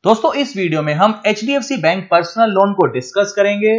दोस्तों इस वीडियो में हम HDFC बैंक पर्सनल लोन को डिस्कस करेंगे।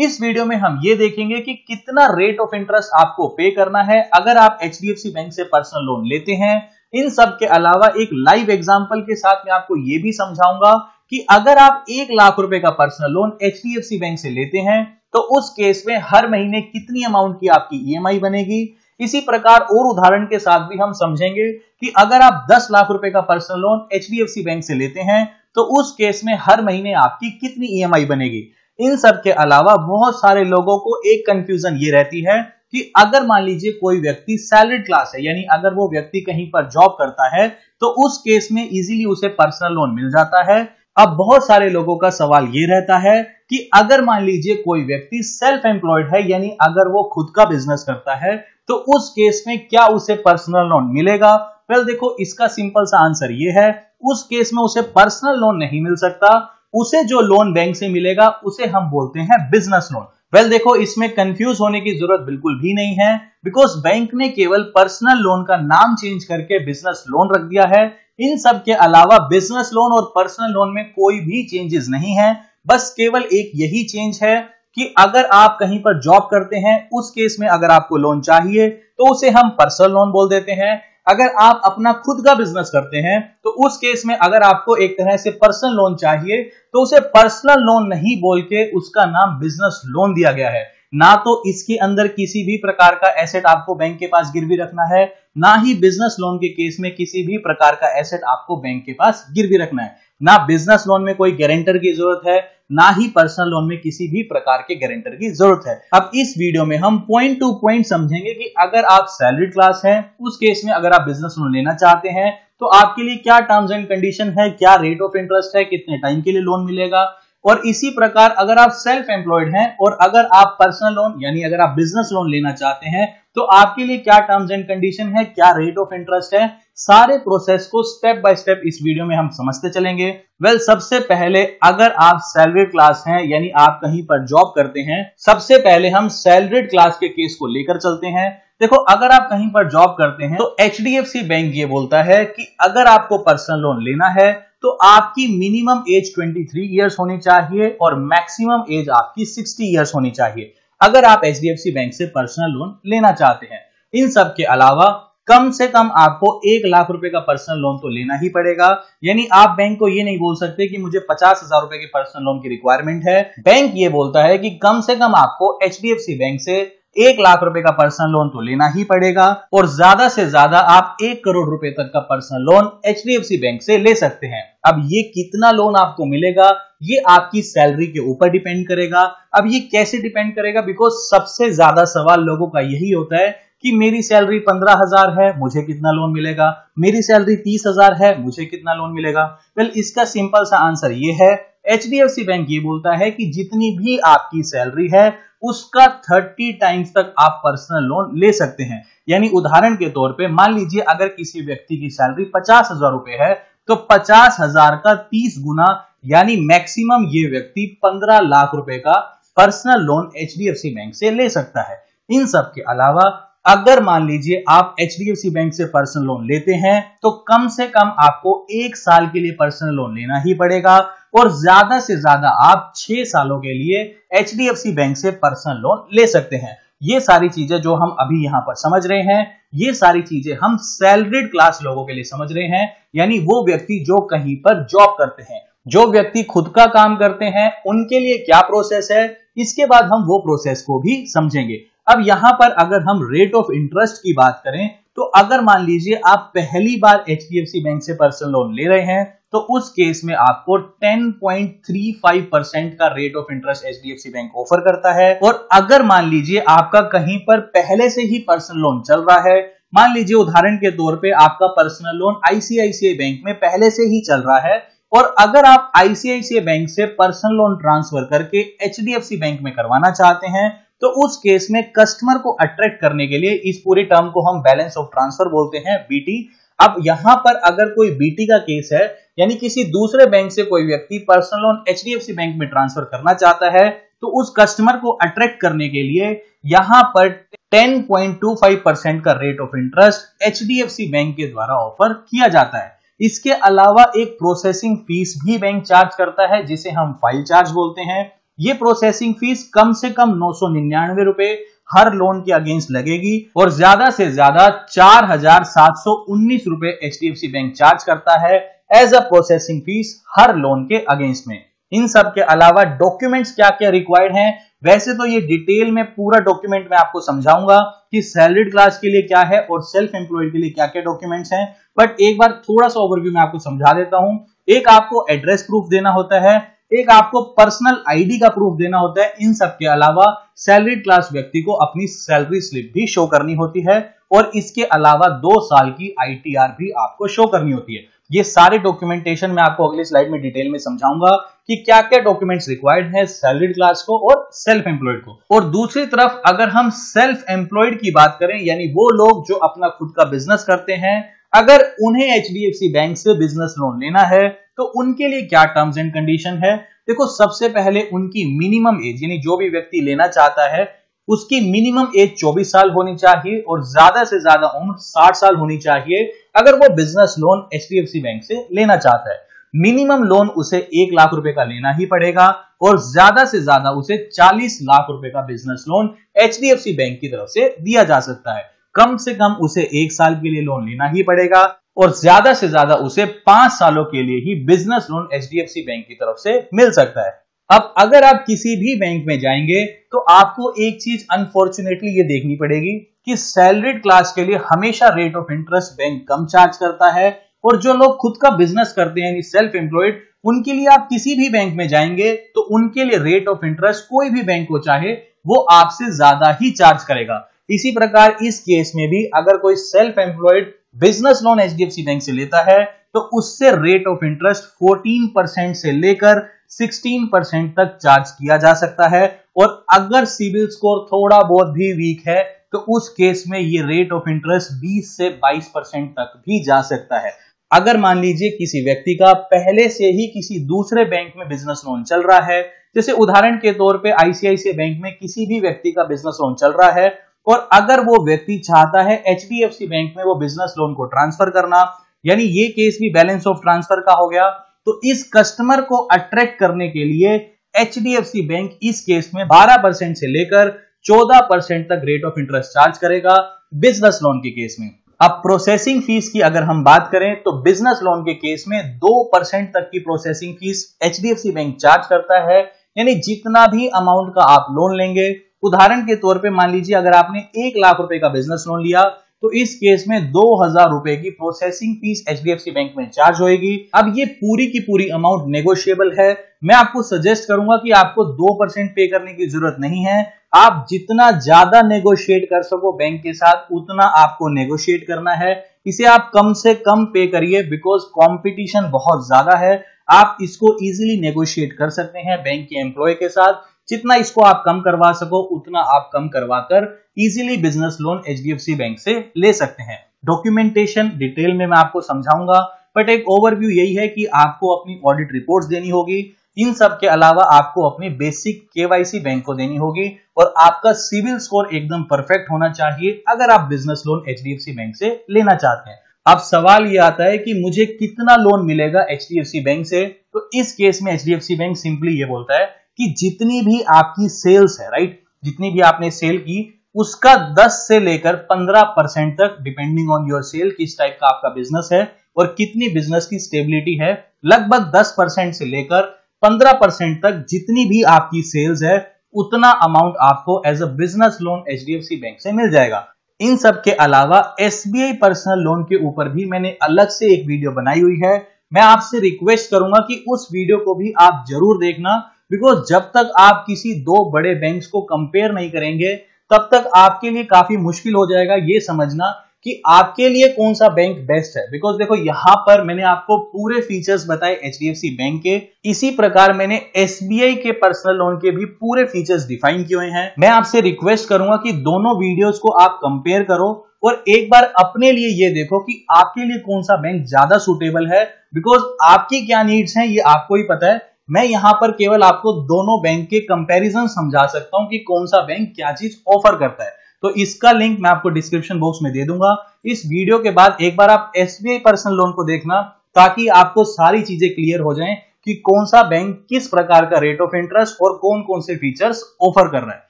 इस वीडियो में हम ये देखेंगे कि कितना रेट ऑफ इंटरेस्ट आपको पे करना है अगर आप HDFC बैंक से पर्सनल लोन लेते हैं। इन सब के अलावा एक लाइव एग्जांपल के साथ मैं आपको ये भी समझाऊंगा कि अगर आप 1 लाख रुपए का पर्सनल लोन HDFC बैंक से लेते हैं तो उस केस में हर महीने कितनी अमाउंट की आपकी EMI बनेगी। इसी प्रकार और उदाहरण के साथ भी हम समझेंगे कि अगर आप 10 लाख रुपए का पर्सनल लोन HDFC बैंक से लेते हैं तो उस केस में हर महीने आपकी कितनी EMI बनेगी। इन सब के अलावा बहुत सारे लोगों को एक कंफ्यूजन ये रहती है कि अगर मान लीजिए कोई व्यक्ति सैलरीड क्लास है, यानी अगर वो व्यक्ति कहीं पर जॉब करता है तो उस केस में इजीली उसे पर्सनल लोन मिल जाता है। अब बहुत सारे लोगों का सवाल ये रहता है कि अगर मान लीजिए कोई व्यक्ति सेल्फ एम्प्लॉयड है, यानी अगर वो खुद का बिजनेस करता है तो उस केस में क्या उसे पर्सनल लोन मिलेगा। वेल देखो, इसका सिंपल सा आंसर ये है, उस केस में उसे पर्सनल लोन नहीं मिल सकता। उसे जो लोन बैंक से मिलेगा उसे हम बोलते हैं बिजनेस लोन। वेल देखो, इसमें कंफ्यूज होने की जरूरत बिल्कुल भी नहीं है, बिकॉज बैंक ने केवल पर्सनल लोन का नाम चेंज करके बिजनेस लोन रख दिया है। इन सब के अलावा बिजनेस लोन और पर्सनल लोन में कोई भी चेंजेस नहीं है। बस केवल एक यही चेंज है कि अगर आप कहीं पर जॉब करते हैं उस केस में अगर आपको लोन चाहिए तो उसे हम पर्सनल लोन बोल देते हैं। अगर आप अपना खुद का बिजनेस करते हैं तो उस केस में अगर आपको एक तरह से पर्सनल लोन चाहिए तो उसे पर्सनल लोन नहीं बोल के उसका नाम बिजनेस लोन दिया गया है। ना तो इसके अंदर किसी भी प्रकार का एसेट आपको बैंक के पास गिरवी रखना है, ना ही बिजनेस लोन के केस में किसी भी प्रकार का एसेट आपको बैंक के पास गिरवी रखना है। ना बिजनेस लोन में कोई गारंटर की जरूरत है, ना ही पर्सनल लोन में किसी भी प्रकार के गारंटर की जरूरत है। अब इस वीडियो में हम पॉइंट टू पॉइंट समझेंगे कि अगर आप सैलरीड क्लास हैं उस केस में अगर आप बिजनेस लोन लेना चाहते हैं तो आपके लिए क्या टर्म्स एंड कंडीशन है, क्या रेट ऑफ इंटरेस्ट है, कितने टाइम के लिए लोन मिलेगा। और इसी प्रकार अगर आप सेल्फ एम्प्लॉयड हैं और अगर आप पर्सनल लोन यानी अगर आप बिजनेस लोन लेना चाहते हैं तो आपके लिए क्या टर्म्स एंड कंडीशन है, क्या रेट ऑफ इंटरेस्ट है। सारे प्रोसेस को स्टेप बाय स्टेप इस वीडियो में हम समझते चलेंगे। वेल सबसे पहले अगर आप सैलरीड क्लास हैं यानी आप कहीं पर जॉब करते हैं, सबसे पहले हम सैलरीड क्लास के केस को लेकर चलते हैं। देखो, अगर आप कहीं पर जॉब करते हैं तो HDFC बैंक ये बोलता है कि अगर आपको पर्सनल लोन लेना है तो आपकी मिनिमम एज 23 इयर्स होनी चाहिए और मैक्सिमम एज आपकी 60 इयर्स होनी चाहिए अगर आप HDFC बैंक से पर्सनल लोन लेना चाहते हैं। इन सब के अलावा कम से कम आपको 1 लाख रुपए का पर्सनल लोन तो लेना ही पड़ेगा। यानी आप बैंक को ये नहीं बोल सकते कि मुझे 50,000 रुपए के पर्सनल लोन की रिक्वायरमेंट है। बैंक ये बोलता है कि कम से कम आपको HDFC बैंक से 1 लाख रुपए का पर्सनल लोन तो लेना ही पड़ेगा और ज्यादा से ज्यादा आप 1 करोड़ रुपए तक का पर्सनल लोन HDFC बैंक से ले सकते हैं। अब ये कितना लोन आपको मिलेगा ये आपकी सैलरी के ऊपर डिपेंड करेगा। अब ये कैसे डिपेंड करेगा, बिकॉज सबसे ज्यादा सवाल लोगों का यही होता है कि मेरी सैलरी 15,000 है, मुझे कितना लोन मिलेगा, मेरी सैलरी 30,000 है, मुझे कितना लोन मिलेगा। वेल इसका सिंपल सा आंसर ये है, HDFC बैंक ये बोलता है कि जितनी भी आपकी सैलरी है उसका 30 टाइम्स तक आप पर्सनल लोन ले सकते हैं। यानी उदाहरण के तौर पे मान लीजिए अगर किसी व्यक्ति की सैलरी 50,000 रुपए है तो 50,000 का 30 गुना यानी मैक्सिमम ये व्यक्ति 15 लाख रुपए का पर्सनल लोन HDFC बैंक से ले सकता है। इन सब के अलावा अगर मान लीजिए आप HDFC बैंक से पर्सनल लोन लेते हैं तो कम से कम आपको 1 साल के लिए पर्सनल लोन लेना ही पड़ेगा और ज्यादा से ज्यादा आप 6 सालों के लिए HDFC बैंक से पर्सनल लोन ले सकते हैं। ये सारी चीजें जो हम अभी यहां पर समझ रहे हैं, ये सारी चीजें हम सैलरीड क्लास लोगों के लिए समझ रहे हैं, यानी वो व्यक्ति जो कहीं पर जॉब करते हैं। जो व्यक्ति खुद का काम करते हैं उनके लिए क्या प्रोसेस है, इसके बाद हम वो प्रोसेस को भी समझेंगे। अब यहां पर अगर हम रेट ऑफ इंटरेस्ट की बात करें तो अगर मान लीजिए आप पहली बार HDFC बैंक से पर्सनल लोन ले रहे हैं तो उस केस में आपको 10.35% का rate of interest HDFC bank offer करता है। और अगर मान लीजिए आपका कहीं पर पहले से ही पर्सनल लोन चल रहा है, मान लीजिए उदाहरण के तौर पे आपका पर्सनल लोन ICICI बैंक में पहले से ही चल रहा है और अगर आप ICICI बैंक से पर्सनल लोन ट्रांसफर करके HDFC बैंक में करवाना चाहते हैं तो उस केस में कस्टमर को अट्रैक्ट करने के लिए इस पूरे टर्म को हम बैलेंस ऑफ ट्रांसफर बोलते हैं, BT। अब यहां पर अगर कोई BT का केस है यानी किसी दूसरे बैंक से कोई व्यक्ति पर्सनल लोन HDFC बैंक में ट्रांसफर करना चाहता है तो उस कस्टमर को अट्रैक्ट करने के लिए यहां पर 10.25% का rate of interest HDFC bank के द्वारा ऑफर किया जाता है। इसके अलावा एक प्रोसेसिंग फीस भी बैंक चार्ज करता है जिसे हम फाइल चार्ज बोलते हैं। ये प्रोसेसिंग फीस कम से कम 999 रुपए हर लोन के अगेंस्ट लगेगी और ज्यादा से ज्यादा 4719 रुपए एचडीएफसी बैंक चार्ज करता है एज अ प्रोसेसिंग फीस हर लोन के अगेंस्ट में। इन सब के अलावा डॉक्यूमेंट्स क्या क्या रिक्वायर्ड हैं, वैसे तो ये डिटेल में पूरा डॉक्यूमेंट मैं आपको समझाऊंगा कि सैलरीड क्लास के लिए क्या है और सेल्फ एम्प्लॉयड के लिए क्या क्या डॉक्यूमेंट्स हैं, बट एक बार थोड़ा सा ओवरव्यू मैं आपको समझा देता हूं। एक आपको एड्रेस प्रूफ देना होता है, एक आपको पर्सनल आईडी का प्रूफ देना होता है। इन सब के अलावा सैलरीड क्लास व्यक्ति को अपनी सैलरी स्लिप भी शो करनी होती है और इसके अलावा 2 साल की आईटीआर भी आपको शो करनी होती है। ये सारे डॉक्यूमेंटेशन मैं आपको अगले स्लाइड में डिटेल में समझाऊंगा कि क्या क्या डॉक्यूमेंट्स रिक्वायर्ड है सैलरीड क्लास को और सेल्फ एम्प्लॉयड को। और दूसरी तरफ अगर हम सेल्फ एम्प्लॉयड की बात करें, यानी वो लोग जो अपना खुद का बिजनेस करते हैं, अगर उन्हें एचडीएफसी बैंक से बिजनेस लोन लेना है तो उनके लिए क्या टर्म्स एंड कंडीशन है। देखो, सबसे पहले उनकी मिनिमम एज, यानी जो भी व्यक्ति लेना चाहता है उसकी मिनिमम एज 24 साल होनी चाहिए और ज्यादा से ज्यादा उम्र 60 साल होनी चाहिए अगर वो बिजनेस लोन एचडीएफसी बैंक से लेना चाहता है। मिनिमम लोन उसे 1 लाख रुपए का लेना ही पड़ेगा और ज्यादा से ज्यादा उसे 40 लाख रुपए का बिजनेस लोन एचडीएफसी बैंक की तरफ से दिया जा सकता है। कम से कम उसे 1 साल के लिए लोन लेना ही पड़ेगा और ज्यादा से ज्यादा उसे 5 सालों के लिए ही बिजनेस लोन एचडीएफसी बैंक की तरफ से मिल सकता है। अब अगर आप किसी भी बैंक में जाएंगे तो आपको एक चीज अनफॉर्चुनेटली ये देखनी पड़ेगी कि सैलरीड क्लास के लिए हमेशा rate of interest bank come charge करता है और जो लोग खुद का बिजनेस करते हैं यानी सेल्फ एम्प्लॉयड, उनके लिए आप किसी भी बैंक में जाएंगे तो उनके लिए रेट ऑफ इंटरेस्ट कोई भी बैंक हो चाहे वो आपसे ज्यादा ही चार्ज करेगा। इसी प्रकार इस केस में भी अगर कोई self employed business loan HDFC bank से लेता है तो उससे रेट ऑफ इंटरेस्ट 14% से लेकर 16% तक चार्ज किया जा सकता है और अगर सिविल स्कोर थोड़ा बहुत भी वीक है तो उस केस में ये रेट ऑफ इंटरेस्ट 20 से 22% तक भी जा सकता है। अगर मान लीजिए किसी व्यक्ति का पहले से ही किसी दूसरे बैंक में बिजनेस लोन चल रहा है, जैसे उदाहरण के तौर पे आईसीआईसीआई बैंक में किसी भी व्यक्ति का बिजनेस लोन चल रहा है और अगर वो व्यक्ति चाहता है एचडीएफसी बैंक में वो बिजनेस लोन को ट्रांसफर करना, यानी ये केस भी बैलेंस ऑफ ट्रांसफर का हो गया, तो इस कस्टमर को अट्रैक्ट करने के लिए एचडीएफसी बैंक इस केस में 12% से लेकर 14% तक रेट ऑफ इंटरेस्ट चार्ज करेगा बिजनेस लोन के केस में। अब प्रोसेसिंग फीस की अगर हम बात करें तो बिजनेस लोन के केस में 2% तक की processing fees HDFC bank charge करता है, यानी जितना भी अमाउंट का आप लोन लेंगे, उदाहरण के तौर पे मान लीजिए अगर आपने 1 लाख रुपए का बिजनेस लोन लिया तो इस केस में 2000 रुपए की प्रोसेसिंग फीस एचडीएफसी बैंक में चार्ज होगी। अब ये पूरी की पूरी अमाउंट नेगोशिएबल है, मैं आपको सजेस्ट करूंगा कि आपको 2% पे करने की जरूरत नहीं है। आप जितना ज्यादा नेगोशिएट कर सको बैंक के साथ उतना आपको नेगोशिएट करना है। इसे आप कम से कम पे करिए बिकॉज कंपटीशन बहुत ज्यादा है। आप इसको इजीली नेगोशिएट कर सकते हैं बैंक के एम्प्लॉय के साथ। जितना इसको आप कम करवा सको उतना आप कम करवाकर easily business loan HDFC bank से ले सकते हैं। डॉक्यूमेंटेशन डिटेल में मैं आपको समझाऊंगा, बट एक ओवरव्यू यही है कि आपको अपनी ऑडिट रिपोर्ट्स देनी होगी। इन सब के अलावा आपको अपनी बेसिक केवाईसी बैंक को देनी होगी और आपका सिविल स्कोर एकदम परफेक्ट होना चाहिए अगर आप बिजनेस लोन एचडीएफसी बैंक से लेना चाहते हैं। अब सवाल ये आता है कि मुझे कितना लोन मिलेगा एचडीएफसी बैंक से, तो इस केस में एचडीएफसी बैंक सिंपली ये बोलता है कि जितनी भी आपकी सेल्स है, राइट, जितनी भी आपने सेल की उसका 10 से लेकर 15% तक डिपेंडिंग ऑन योर सेल, किस टाइप का आपका बिजनेस है और कितनी बिजनेस की स्टेबिलिटी है, लगभग 10% से लेकर 15% तक जितनी भी आपकी सेल्स है उतना अमाउंट आपको as a business loan HDFC bank से मिल जाएगा। इन सब के अलावा एसबीआई पर्सनल लोन के ऊपर भी मैंने अलग से एक वीडियो बनाई हुई है। मैं आपसे रिक्वेस्ट करूंगा कि उस वीडियो को भी आप जरूर देखना, बिकॉज जब तक आप किसी 2 बड़े बैंक्स को कंपेयर नहीं करेंगे तब तक आपके लिए काफी मुश्किल हो जाएगा ये समझना कि आपके लिए कौन सा बैंक बेस्ट है। बिकॉज देखो, यहां पर मैंने आपको पूरे फीचर्स बताए एचडीएफसी बैंक के, इसी प्रकार मैंने एसबीआई के पर्सनल लोन के भी पूरे फीचर्स डिफाइन किए हुए हैं। मैं आपसे रिक्वेस्ट करूंगा कि दोनों वीडियोस को आप कंपेयर करो और एक बार अपने लिए ये देखो कि आपके लिए कौन सा बैंक ज्यादा सूटेबल है, बिकॉज आपकी क्या नीड्स हैं ये आपको ही पता है। मैं यहां पर केवल आपको दोनों बैंक के कंपैरिजन समझा सकता हूं कि कौन सा बैंक क्या चीज ऑफर करता है। तो इसका लिंक मैं आपको डिस्क्रिप्शन बॉक्स में दे दूंगा। इस वीडियो के बाद एक बार आप एसबीआई पर्सनल लोन को देखना, ताकि आपको सारी चीजें क्लियर हो जाएं कि कौन सा बैंक किस प्रकार का रेट ऑफ इंटरेस्ट और कौन कौन से फीचर्स ऑफर कर रहा है।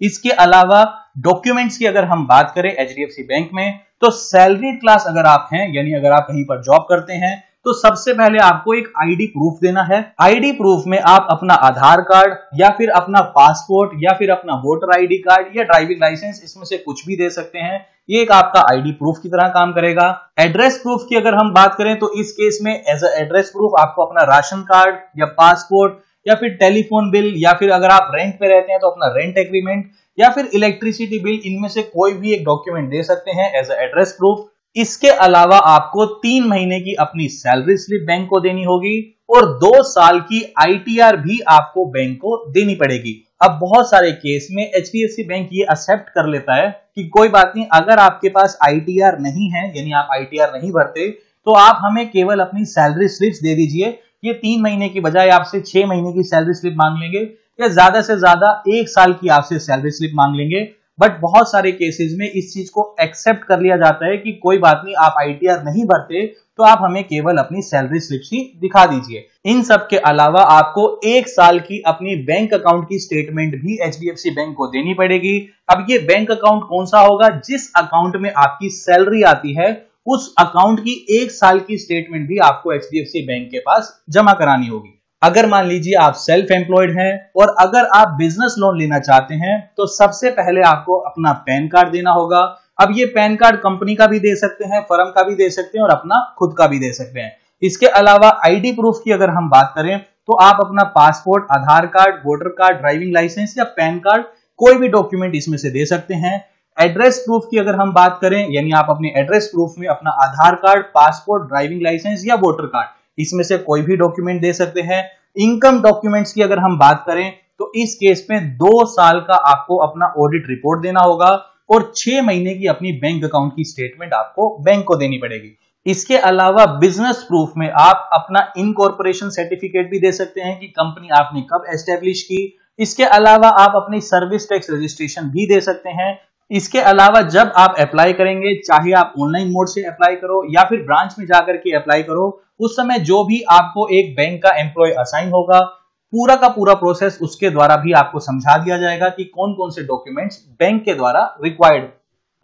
इसके अलावा डॉक्यूमेंट्स की अगर हम बात करें एचडीएफसी बैंक में, तो सैलरी क्लास अगर आप हैं, यानी अगर आप कहीं पर जॉब करते हैं, तो सबसे पहले आपको एक आईडी प्रूफ देना है। आईडी प्रूफ में आप अपना आधार कार्ड या फिर अपना पासपोर्ट या फिर अपना वोटर आईडी कार्ड या ड्राइविंग लाइसेंस, इसमें से कुछ भी दे सकते हैं। ये एक आपका आईडी प्रूफ की तरह काम करेगा। एड्रेस प्रूफ की अगर हम बात करें, तो इस केस में एज अ एड्रेस प्रूफ आपको अपना राशन कार्ड या पासपोर्ट या फिर टेलीफोन बिल, या फिर अगर आप रेंट पे रहते हैं तो अपना रेंट एग्रीमेंट या फिर इलेक्ट्रिसिटी बिल, इनमें से कोई भी एक डॉक्यूमेंट दे सकते हैं एज अ एड्रेस प्रूफ। इसके अलावा आपको 3 महीने की अपनी सैलरी स्लिप बैंक को देनी होगी और 2 साल की आईटीआर भी आपको बैंक को देनी पड़ेगी। अब बहुत सारे केस में एचडीएफसी बैंक ये एक्सेप्ट कर लेता है कि कोई बात नहीं, अगर आपके पास आईटीआर नहीं है, यानी आप आईटीआर नहीं भरते, तो आप हमें केवल अपनी सैलरी स्लिप्स दे दीजिए। ये 3 महीने की बजाय आपसे 6 महीने की सैलरी स्लिप मांग लेंगे या ज्यादा से ज्यादा 1 साल की आपसे सैलरी स्लिप मांग लेंगे। बट बहुत सारे केसेस में इस चीज को एक्सेप्ट कर लिया जाता है कि कोई बात नहीं, आप आईटीआर नहीं भरते तो आप हमें केवल अपनी सैलरी स्लिप्स ही दिखा दीजिए। इन सब के अलावा आपको 1 साल की अपनी बैंक अकाउंट की स्टेटमेंट भी एचडीएफसी बैंक को देनी पड़ेगी। अब ये बैंक अकाउंट कौन सा होगा? जिस अकाउंट में आपकी सैलरी आती है, उस अकाउंट की 1 साल की स्टेटमेंट भी आपको एचडीएफसी बैंक के पास जमा करानी होगी। अगर मान लीजिए आप सेल्फ एम्प्लॉयड हैं और अगर आप बिजनेस लोन लेना चाहते हैं, तो सबसे पहले आपको अपना पैन कार्ड देना होगा। अब ये पैन कार्ड कंपनी का भी दे सकते हैं, फर्म का भी दे सकते हैं और अपना खुद का भी दे सकते हैं। इसके अलावा आईडी प्रूफ की अगर हम बात करें, तो आप अपना passport, Aadhaar card, voter card, driving licence या पैन कार्ड, कोई भी डॉक्यूमेंट इसमें से दे सकते हैं। एड्रेस प्रूफ की अगर हम बात करें, यानी आप अपने एड्रेस प्रूफ में अपना आधार कार्ड, पासपोर्ट, ड्राइविंग लाइसेंस या वोटर कार्ड, इसमें से कोई भी डॉक्यूमेंट दे सकते हैं। इनकम डॉक्यूमेंट्स की अगर हम बात करें, तो इस केस में 2 साल का आपको अपना ऑडिट रिपोर्ट देना होगा और 6 महीने की अपनी बैंक अकाउंट की स्टेटमेंट आपको बैंक को देनी पड़ेगी। इसके अलावा बिजनेस प्रूफ में आप अपना इनकॉर्पोरेशन सर्टिफिकेट भी दे सकते हैं कि कंपनी आपने कब एस्टेब्लिश की। इसके अलावा आप अपनी सर्विस टैक्स रजिस्ट्रेशन भी दे सकते हैं। इसके अलावा जब आप अप्लाई करेंगे, चाहे आप ऑनलाइन मोड से अप्लाई करो या फिर ब्रांच में जाकर के अप्लाई करो, उस समय जो भी आपको एक बैंक का एम्प्लॉय असाइन होगा, पूरा का पूरा प्रोसेस उसके द्वारा भी आपको समझा दिया जाएगा कि कौन कौन से डॉक्यूमेंट्स बैंक के द्वारा रिक्वायर्ड।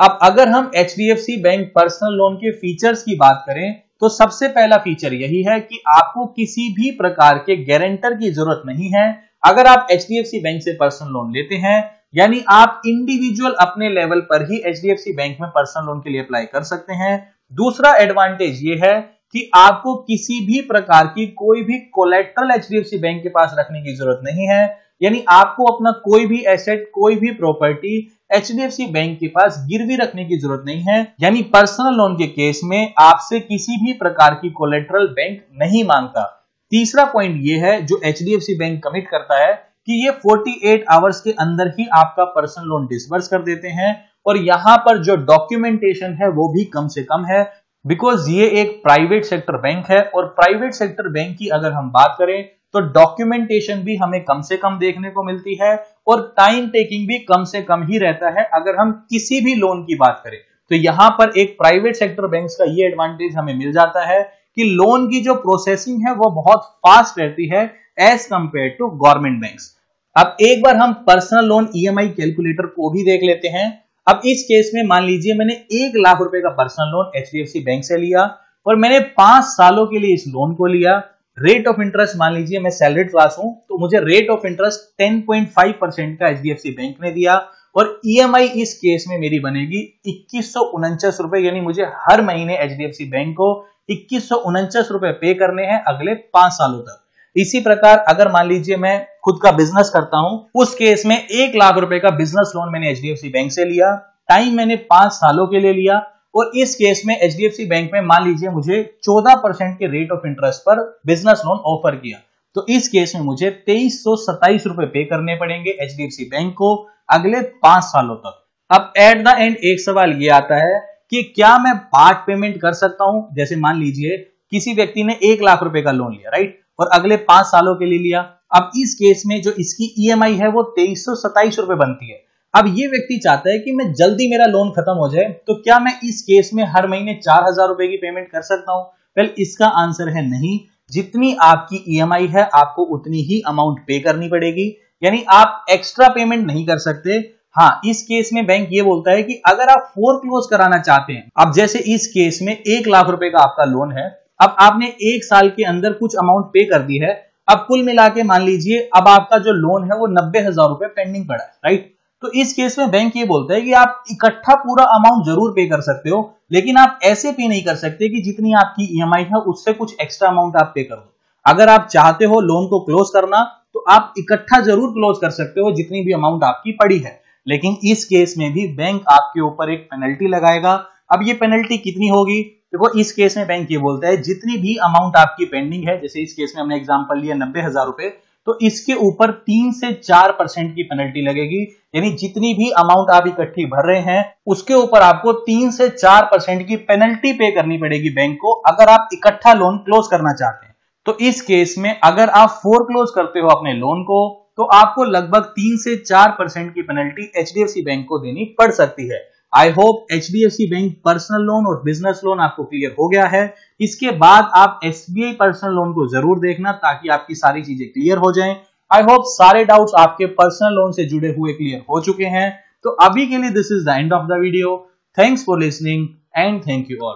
अब अगर हम एचडीएफसी बैंक पर्सनल लोन के फीचर्स की बात करें, तो सबसे पहला फीचर यही है कि आपको किसी भी प्रकार के गारंटर की जरूरत नहीं है। अगर आप एचडीएफसी बैंक से पर्सनल लोन लेते हैं, यानी आप इंडिविजुअल अपने लेवल पर ही एचडीएफसी बैंक में पर्सनल लोन के लिए अप्लाई कर सकते हैं। दूसरा एडवांटेज ये है कि आपको किसी भी प्रकार की कोई भी कोलेटरल एचडीएफसी बैंक के पास रखने की जरूरत नहीं है, यानी आपको अपना कोई भी एसेट, कोई भी प्रॉपर्टी एचडीएफसी बैंक के पास गिरवी रखने की जरूरत नहीं है। यानी पर्सनल लोन के केस में आपसे किसी भी प्रकार की कोलेटरल बैंक नहीं मांगता। तीसरा पॉइंट ये है जो एचडीएफसी बैंक कमिट करता है कि ये 48 आवर्स के अंदर ही आपका पर्सनल लोन डिसबर्स कर देते हैं और यहां पर जो डॉक्यूमेंटेशन है वो भी कम से कम है, बिकॉज ये एक प्राइवेट सेक्टर बैंक है और प्राइवेट सेक्टर बैंक की अगर हम बात करें तो डॉक्यूमेंटेशन भी हमें कम से कम देखने को मिलती है और टाइम टेकिंग भी कम से कम ही रहता है अगर हम किसी भी लोन की बात करें। तो यहां पर एक प्राइवेट सेक्टर बैंक्स का ये एडवांटेज हमें मिल जाता है कि लोन की जो प्रोसेसिंग है वो बहुत फास्ट रहती है as compare to government banks. अब एक बार हम पर्सनल लोन ईएमआई कैलकुलेटर को भी देख लेते हैं। अब इस केस में मान लीजिए मैंने 1 लाख रुपए का पर्सनल लोन एचडीएफसी बैंक से लिया और मैंने 5 सालों के लिए इस लोन को लिया। रेट ऑफ इंटरेस्ट मान लीजिए मैं सैलरीड क्लास हूं तो मुझे रेट ऑफ इंटरेस्ट 10.5% का एचडीएफसी बैंक ने दिया और ईएमआई इस केस में मेरी बनेगी 2149 रुपए, यानी मुझे हर महीने एचडीएफसी बैंक को 2149 रुपए पे करने हैं अगले 5 सालों तक। इसी प्रकार अगर मान लीजिए मैं खुद का बिजनेस करता हूं, उस केस में 1 लाख रुपए का बिजनेस लोन मैंने एचडीएफसी बैंक से लिया, टाइम मैंने 5 सालों के लिए लिया और इस केस में एचडीएफसी बैंक में मान लीजिए मुझे 14% के रेट ऑफ इंटरेस्ट पर बिजनेस लोन ऑफर किया, तो इस केस में मुझे 2327 रुपए पे करने पड़ेंगे एचडीएफसी बैंक को अगले 5 सालों तक। अब एट द एंड एक सवाल ये आता है कि क्या मैं पार्ट पेमेंट कर सकता हूं? जैसे मान लीजिए किसी व्यक्ति ने 1 लाख रुपए का लोन लिया, राइट, और अगले 5 सालों के लिए लिया। अब इस केस में जो इसकी ईएमआई है वो 2327 रुपए बनती है। अब ये व्यक्ति चाहता है कि मैं जल्दी मेरा लोन खत्म हो जाए, तो क्या मैं इस केस में हर महीने 4000 रुपए की पेमेंट कर सकता हूं? वेल इसका आंसर है नहीं। जितनी आपकी ईएमआई है आपको उतनी ही अमाउंट पे करनी पड़ेगी, यानी आप एक्स्ट्रा पेमेंट नहीं कर सकते। हाँ, इस केस में बैंक ये बोलता है कि अगर आप फोरक्लोज कराना चाहते हैं, अब जैसे इस केस में 1 लाख रुपए का आपका लोन है, अब आपने 1 साल के अंदर कुछ अमाउंट पे कर दी है, अब कुल मिला के मान लीजिए अब आपका जो लोन है वो 90,000 रुपए पेंडिंग पड़ा है, राइट। तो इस केस में बैंक ये बोलता है कि आप इकट्ठा पूरा अमाउंट जरूर पे कर सकते हो, लेकिन आप ऐसे पे नहीं कर सकते कि जितनी आपकी ईएमआई है उससे कुछ एक्स्ट्रा अमाउंट आप पे करो। अगर आप चाहते हो लोन को क्लोज करना तो आप इकट्ठा जरूर क्लोज कर सकते हो जितनी भी अमाउंट आपकी पड़ी है, लेकिन इस केस में भी बैंक आपके ऊपर एक पेनल्टी लगाएगा। अब ये पेनल्टी कितनी होगी? देखो, इस केस में बैंक ये बोलता है जितनी भी अमाउंट आपकी पेंडिंग है, जैसे इस केस में हमने एग्जांपल लिया 90,000 रुपए, तो इसके ऊपर 3 से 4% की पेनल्टी लगेगी, यानी जितनी भी अमाउंट आप इकट्ठी भर रहे हैं उसके ऊपर आपको 3 से 4% की पेनल्टी पे करनी पड़ेगी बैंक को, अगर आप इकट्ठा लोन क्लोज करना चाहते हैं। तो इस केस में अगर आप फोरक्लोज करते हो अपने लोन को तो आपको लगभग 3 से 4% की पेनल्टी एचडीएफसी बैंक को देनी पड़ सकती है। I hope HDFC bank personal loan और बिजनेस लोन आपको क्लियर हो गया है। इसके बाद आप एसबीआई पर्सनल लोन को जरूर देखना ताकि आपकी सारी चीजें क्लियर हो जाएं। आई होप सारे डाउट्स आपके पर्सनल लोन से जुड़े हुए क्लियर हो चुके हैं। तो अभी के लिए this is the end of the video. Thanks for listening and thank you all.